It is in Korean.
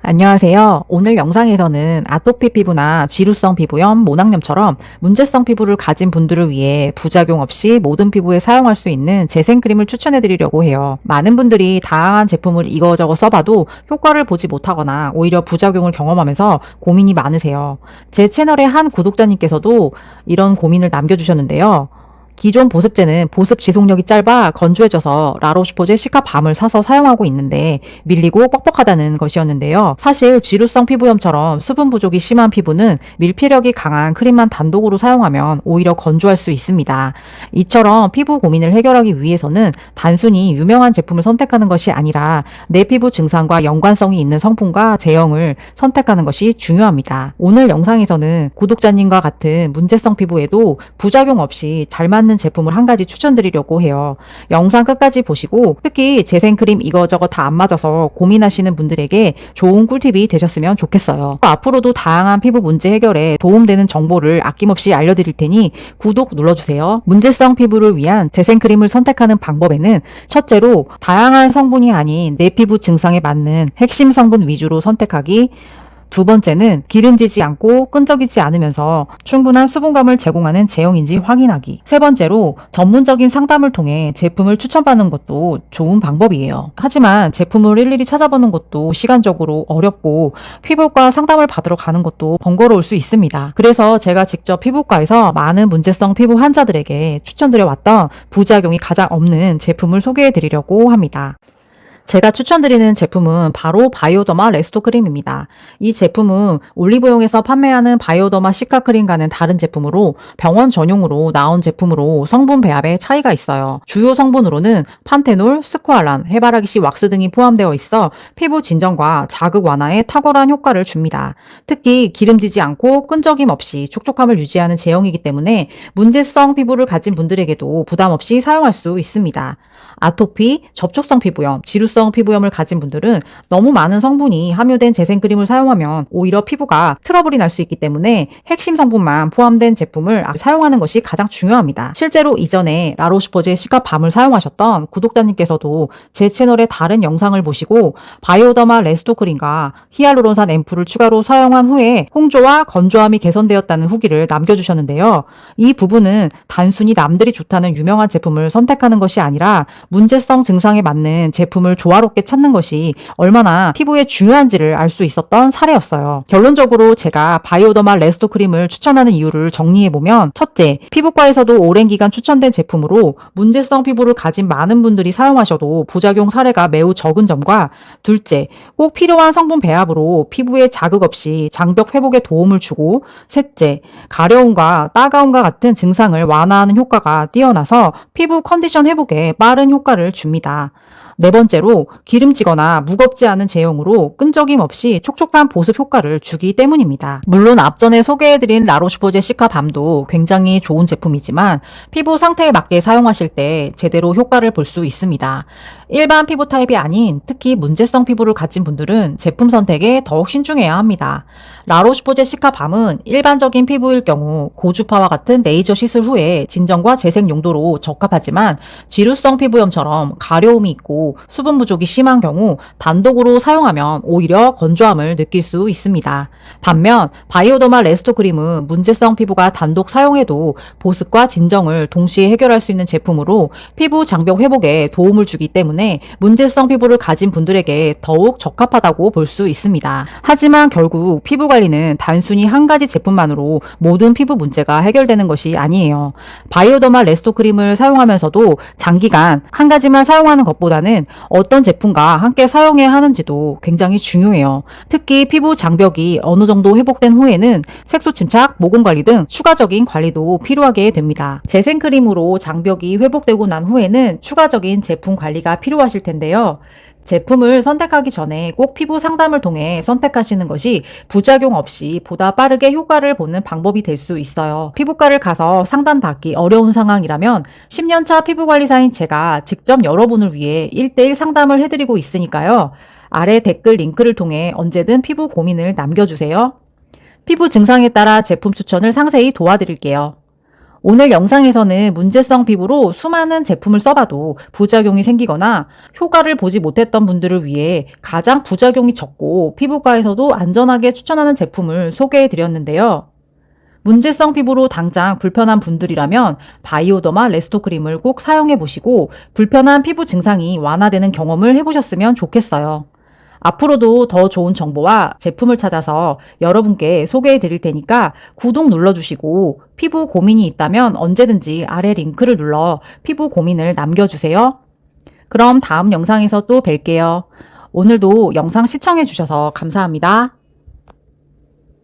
안녕하세요. 오늘 영상에서는 아토피 피부나 지루성 피부염, 모낭염처럼 문제성 피부를 가진 분들을 위해 부작용 없이 모든 피부에 사용할 수 있는 재생크림을 추천해 드리려고 해요. 많은 분들이 다양한 제품을 이거저거 써봐도 효과를 보지 못하거나 오히려 부작용을 경험하면서 고민이 많으세요. 제 채널의 한 구독자님께서도 이런 고민을 남겨주셨는데요. 기존 보습제는 보습 지속력이 짧아 건조해져서 라로슈포제 시카밤을 사서 사용하고 있는데 밀리고 뻑뻑하다는 것이었는데요. 사실 지루성 피부염처럼 수분 부족이 심한 피부는 밀폐력이 강한 크림만 단독으로 사용하면 오히려 건조할 수 있습니다. 이처럼 피부 고민을 해결하기 위해서는 단순히 유명한 제품을 선택하는 것이 아니라 내 피부 증상과 연관성이 있는 성분과 제형을 선택하는 것이 중요합니다. 오늘 영상에서는 구독자님과 같은 문제성 피부에도 부작용 없이 잘 맞는 제품을 한 가지 추천드리려고 해요. 영상 끝까지 보시고 특히 재생크림 이거저거 다 안 맞아서 고민하시는 분들에게 좋은 꿀팁이 되셨으면 좋겠어요. 앞으로도 다양한 피부 문제 해결에 도움되는 정보를 아낌없이 알려드릴 테니 구독 눌러주세요. 문제성 피부를 위한 재생크림을 선택하는 방법에는 첫째로 다양한 성분이 아닌 내 피부 증상에 맞는 핵심 성분 위주로 선택하기, 두 번째는 기름지지 않고 끈적이지 않으면서 충분한 수분감을 제공하는 제형인지 확인하기. 세 번째로 전문적인 상담을 통해 제품을 추천받는 것도 좋은 방법이에요. 하지만 제품을 일일이 찾아보는 것도 시간적으로 어렵고 피부과 상담을 받으러 가는 것도 번거로울 수 있습니다. 그래서 제가 직접 피부과에서 많은 문제성 피부 환자들에게 추천드려왔던 부작용이 가장 없는 제품을 소개해 드리려고 합니다. 제가 추천드리는 제품은 바로 바이오더마 레스토 크림입니다. 이 제품은 올리브영에서 판매하는 바이오더마 시카 크림과는 다른 제품으로 병원 전용으로 나온 제품으로 성분 배합에 차이가 있어요. 주요 성분으로는 판테놀, 스쿠알란, 해바라기씨 왁스 등이 포함되어 있어 피부 진정과 자극 완화에 탁월한 효과를 줍니다. 특히 기름지지 않고 끈적임 없이 촉촉함을 유지하는 제형이기 때문에 문제성 피부를 가진 분들에게도 부담 없이 사용할 수 있습니다. 아토피, 접촉성 피부염, 지루성 피부염을 가진 분들은 너무 많은 성분이 함유된 재생크림을 사용하면 오히려 피부가 트러블이 날 수 있기 때문에 핵심 성분만 포함된 제품을 사용하는 것이 가장 중요합니다. 실제로 이전에 라로슈포제 시카밤을 사용하셨던 구독자님께서도 제 채널의 다른 영상을 보시고 바이오더마 레스토 크림과 히알루론산 앰플을 추가로 사용한 후에 홍조와 건조함이 개선되었다는 후기를 남겨주셨는데요. 이 부분은 단순히 남들이 좋다는 유명한 제품을 선택하는 것이 아니라 문제성 증상에 맞는 제품을 조화롭게 찾는 것이 얼마나 피부에 중요한지를 알 수 있었던 사례였어요. 결론적으로 제가 바이오더마 레스토 크림을 추천하는 이유를 정리해보면, 첫째, 피부과에서도 오랜 기간 추천된 제품으로 문제성 피부를 가진 많은 분들이 사용하셔도 부작용 사례가 매우 적은 점과, 둘째, 꼭 필요한 성분 배합으로 피부에 자극 없이 장벽 회복에 도움을 주고, 셋째, 가려움과 따가움과 같은 증상을 완화하는 효과가 뛰어나서 피부 컨디션 회복에 빠른 효과를 줍니다. 네 번째로 기름지거나 무겁지 않은 제형으로 끈적임 없이 촉촉한 보습 효과를 주기 때문입니다. 물론 앞전에 소개해드린 라로슈포제 시카밤도 굉장히 좋은 제품이지만 피부 상태에 맞게 사용하실 때 제대로 효과를 볼 수 있습니다. 일반 피부 타입이 아닌 특히 문제성 피부를 가진 분들은 제품 선택에 더욱 신중해야 합니다. 라로슈포제 시카밤은 일반적인 피부일 경우 고주파와 같은 레이저 시술 후에 진정과 재생 용도로 적합하지만 지루성 피부염처럼 가려움이 있고 수분 부족이 심한 경우 단독으로 사용하면 오히려 건조함을 느낄 수 있습니다. 반면 바이오더마 레스토 크림은 문제성 피부가 단독 사용해도 보습과 진정을 동시에 해결할 수 있는 제품으로 피부 장벽 회복에 도움을 주기 때문에 문제성 피부를 가진 분들에게 더욱 적합하다고 볼 수 있습니다. 하지만 결국 피부 관리는 단순히 한 가지 제품만으로 모든 피부 문제가 해결되는 것이 아니에요. 바이오더마 레스토 크림을 사용하면서도 장기간 한 가지만 사용하는 것보다는 어떤 제품과 함께 사용해야 하는지도 굉장히 중요해요. 특히 피부 장벽이 어느 정도 회복된 후에는 색소 침착, 모공 관리 등 추가적인 관리도 필요하게 됩니다. 재생크림으로 장벽이 회복되고 난 후에는 추가적인 제품 관리가 필요하실 텐데요. 제품을 선택하기 전에 꼭 피부 상담을 통해 선택하시는 것이 부작용 없이 보다 빠르게 효과를 보는 방법이 될 수 있어요. 피부과를 가서 상담받기 어려운 상황이라면 10년차 피부관리사인 제가 직접 여러분을 위해 1대1 상담을 해드리고 있으니까요. 아래 댓글 링크를 통해 언제든 피부 고민을 남겨주세요. 피부 증상에 따라 제품 추천을 상세히 도와드릴게요. 오늘 영상에서는 문제성 피부로 수많은 제품을 써봐도 부작용이 생기거나 효과를 보지 못했던 분들을 위해 가장 부작용이 적고 피부과에서도 안전하게 추천하는 제품을 소개해 드렸는데요. 문제성 피부로 당장 불편한 분들이라면 바이오더마 레스토 크림을 꼭 사용해 보시고 불편한 피부 증상이 완화되는 경험을 해보셨으면 좋겠어요. 앞으로도 더 좋은 정보와 제품을 찾아서 여러분께 소개해 드릴 테니까 구독 눌러주시고 피부 고민이 있다면 언제든지 아래 링크를 눌러 피부 고민을 남겨주세요. 그럼 다음 영상에서 또 뵐게요. 오늘도 영상 시청해 주셔서 감사합니다.